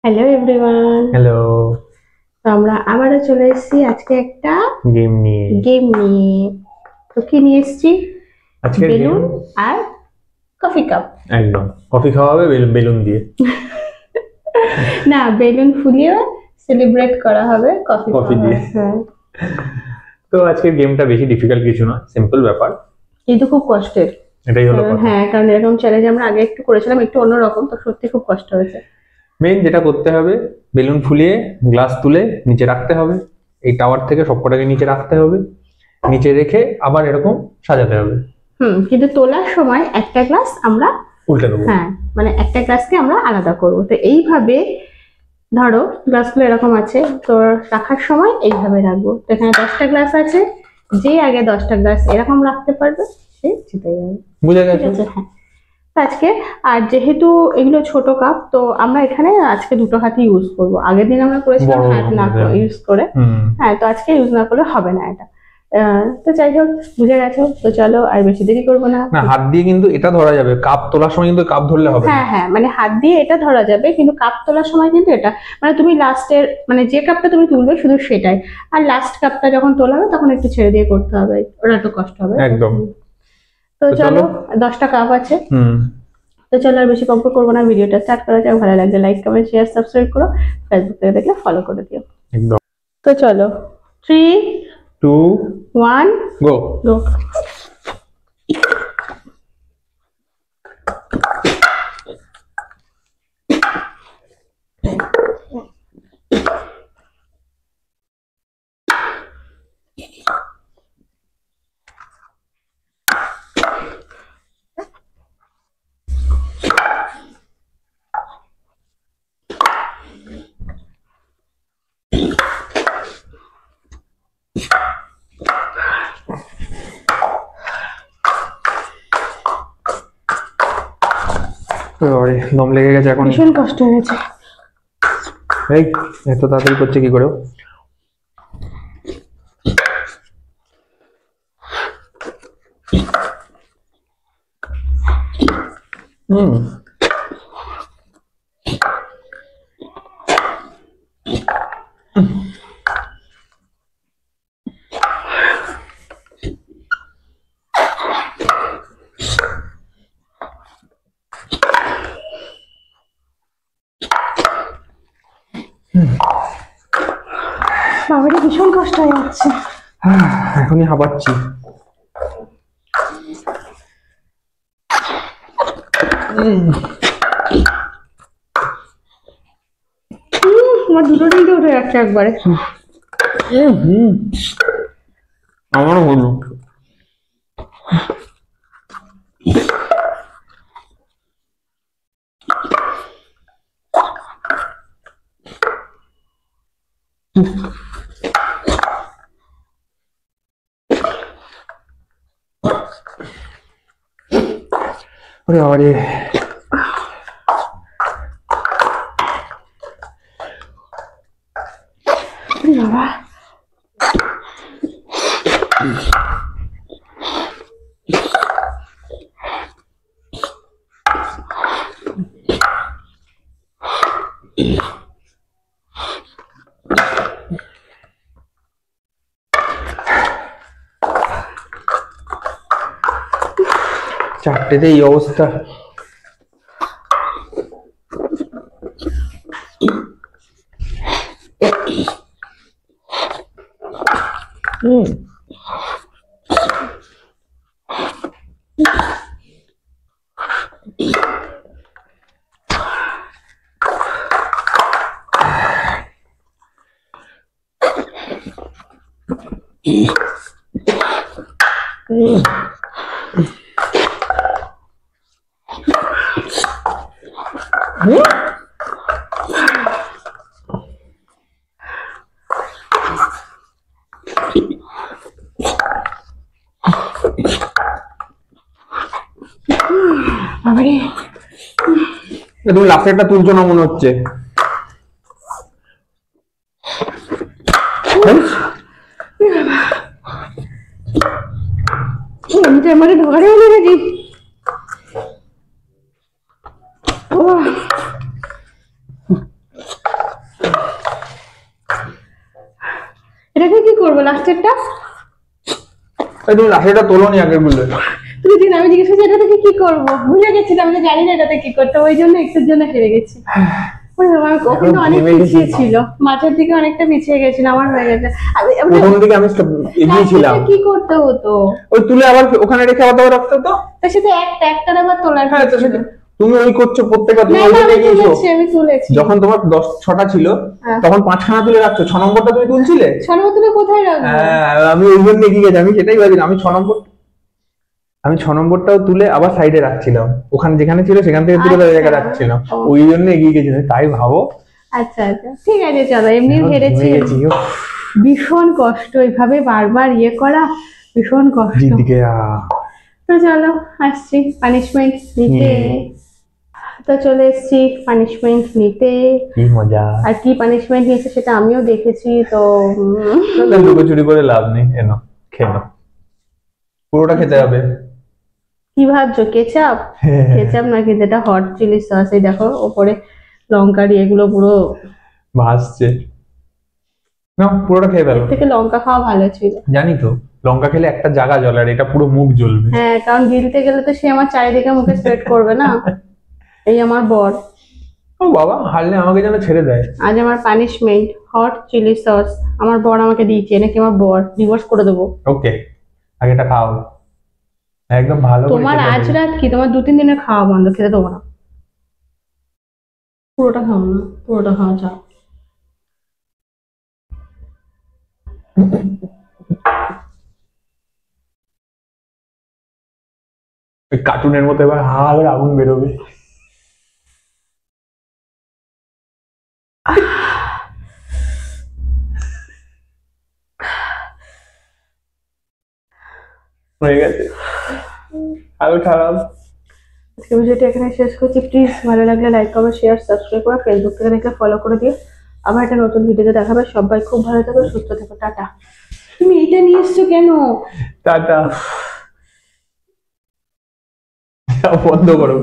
Hello everyone. Hello. তো আমরা আবারও চলে এসেছি আজকে একটা গেম নিয়ে। তো কি নিয়ে এসেছি? আজকে বেলুন আর কফি কাপ। একদম কফি খাওয়া হবে বেলুন দিয়ে। না, বেলুন ফুলিয়ে সেলিব্রেট করা হবে কফি দিয়ে। হ্যাঁ, তো আজকের গেমটা বেশি ডিফিকাল্ট কিছু না, সিম্পল ব্যাপার, কিন্তু খুব কষ্টের। এটাই হলো কথা। হ্যাঁ, কারণ এরকম চ্যালেঞ্জ আমরা আগে একটু করেছিলাম, একটু অন্যরকম, তো সত্যি খুব কষ্ট হয়েছে। মেইন যেটা করতে হবে, বেলুন ফুলিয়ে গ্লাস তুলে নিচে রাখতে হবে, এই টাওয়ার থেকে সবকটাকে নিচে রাখতে হবে, নিচে রেখে আবার এরকম সাজাতে হবে। কিন্তু তোলার সময় একটা গ্লাস আমরা উল্টে দেবো। হ্যাঁ, মানে একটা গ্লাসকে আমরা আলাদা করবো। তো এইভাবে ধরো গ্লাসগুলো এরকম আছে, তো রাখার সময় এইভাবে রাখবো। তো এখানে 10টা গ্লাস আছে, যে আগে 10টা গ্লাস এরকম রাখতে পারবে সে জিতে যাবে। বুঝে ঠিক গেছে? আছে, হ্যাঁ। তো আজকে আর যেহেতু এগুলো ছোট কাপ, তো আমরা এখানে আজকে দুটো হাতই ইউজ করবো। আগের দিন আমরা করেছিলাম বড় হাত না ইউজ করে। হ্যাঁ, তো আজকে ইউজ না করলে হবে না এটা। তো যাই হোক, বুঝে গেছো তো, চলো আর বেশি দেরি করবো না। না, হাত দিয়ে কিন্তু এটা ধরা যাবে, কাপ তোলার সময় কিন্তু কাপ ধরলে হবে না। হ্যাঁ, মানে হাত দিয়ে এটা ধরা যাবে, কিন্তু কাপ তোলার সময় কিন্তু এটা, মানে তুমি লাস্টের, মানে যে কাপটা তুমি তুলবে শুধু সেটাই, আর লাস্ট কাপটা যখন তোলা হবে তখন একটু ছেড়ে দিয়ে করতে হবে, ওটা একটু কষ্ট হবে একদম। তো চলো, 10টা কাপ আছে। তো চলো আর বেশি গল্প করবো না, ভিডিওটা স্টার্ট করা যাক। ভালো লাগলে লাইক কমেন্ট শেয়ার সাবস্ক্রাইব করো, ফেসবুক থেকে দেখলে ফলো করে দিও। একদম। তো চলো, 3 2 1 গো। দম লেগে গেছে এখন, ভীষণ কষ্ট হয়েছে। এই এত তাড়াতাড়ি করছে কি করে? বাবারে ভীষণ কষ্ট হয়ে যাচ্ছে। এখনই হাঁপাচ্ছি। আমার দুটো তিনটে উঠে যাচ্ছে একবারে। আমারও হলো। ওরে বাবারে, বাবা চারটেতে এই অবস্থা। তুমি লাফেরটা তুলছো না মনে হচ্ছে। এমনিতে আমাদের ঢোকারে হয়ে গেছি। করবো লাস্টেরটা? তুমি লাঠিটা তোলোনি আগের গুলো। তুমি দিন আমি জিজ্ঞেস করছি এটা থেকে কি করবো, ভুলে গেছিলাম, আমি তো জানি না এটাতে কি করতে, ওই জন্য একটুর জন্য হেরে গেছি। ও কিন্তু অনেক পিছিয়ে ছিল, মাঝের দিকে অনেকটা পিছিয়ে গেছিল, আমার হয়ে গেছে। প্রথম দিকে আমি এগিয়ে ছিলাম। কি করতে হতো? ওই তুলে আবার ওখানে রেখে আবার রাখতে হতো। তার সাথে একটা আবার তোলার। হ্যাঁ, তো সেটা তুমি ওই করছো প্রত্যেকটা, তুমি ওই জন্য এগিয়েছো। আমি তুলেছি যখন তোমার 6টা ছিল তখন 5খানা তুলে রাখছো, 6 নম্বরটা তুমি তুলছিলে। 6 নম্বর তুলে কোথায় রাখবো? হ্যাঁ, আমি ওই জন্য এগিয়ে গেছি, আমি সেটাই ভাবছিলাম। আমি 6 নম্বরটাও তুলে আবার সাইডে রাখছিলাম, ওখানে যেখানে ছিল সেখান থেকে তুলে ওই জায়গায় রাখছিলাম, ওই জন্য এগিয়ে গেছিলাম। তাই ভাবো। আচ্ছা আচ্ছা, ঠিক আছে, চলো, এমনি হেরেছি। ভীষণ কষ্ট এইভাবে বারবার ইয়ে করা, ভীষণ কষ্ট। তো চলো আসছি পানিশমেন্ট নিতে। তো চলে এসছি পানিশমেন্ট নিতে। কি মজা! আর কি পানিশমেন্ট নিয়েছে সেটা আমিও দেখেছি। তো লুকোচুরি করে লাভ নেই, এনো খেয়ে নাও, পুরোটা খেতে হবে। কি ভাবছো, কেচাপ? কেচাপ নাকি যেটা হট চিলি সস, এই দেখো ওপরে লঙ্কা দিয়ে এগুলো পুরো ভাসছে। না, পুরোটা খেয়ে ফেলো। থেকে লঙ্কা খাওয়া ভালো ছিল। জানি তো, লঙ্কা খেলে একটা জায়গা জ্বলে, আর এটা পুরো মুখ জ্বলবে। হ্যাঁ, কারণ গিলতে গেলে তো সে আমার চারিদিকে মুখে স্প্রেড করবে না। এই আমার বর। ও বাবা, হারলে আমাকে যেন ছেড়ে দেয়। আজ আমার পানিশমেন্ট হট চিলি সস, আমার বর আমাকে দিয়েছে, নাকি আমার বর ডিভোর্স করে দেবো। ওকে, আগে এটা খাও একদম ভালো করে। তোমার আজ রাত কি, তোমার 2-3 দিনের খাওয়া বন্ধ, খেতে দেবো না। পুরোটা খাও না, পুরোটা খাওয়া যাও। ওই কার্টুনের মতো এবার হা করে আগুন বেরোবে। হয়ে গেছে, আরো খারাপ। আজকে ভিডিওটা এখানে শেষ করছি। প্লিজ ভালো লাগলে লাইক কমেন্ট শেয়ার সাবস্ক্রাইব করে, ফেসবুক থেকে দেখলে ফলো করে দিও। আবার একটা নতুন ভিডিওতে দেখাবে। সবাই খুব ভালো থাকো, সুস্থ থাকো, টাটা। তুমি এটা নিয়ে এসছো কেন? টাটা, বন্ধ করো।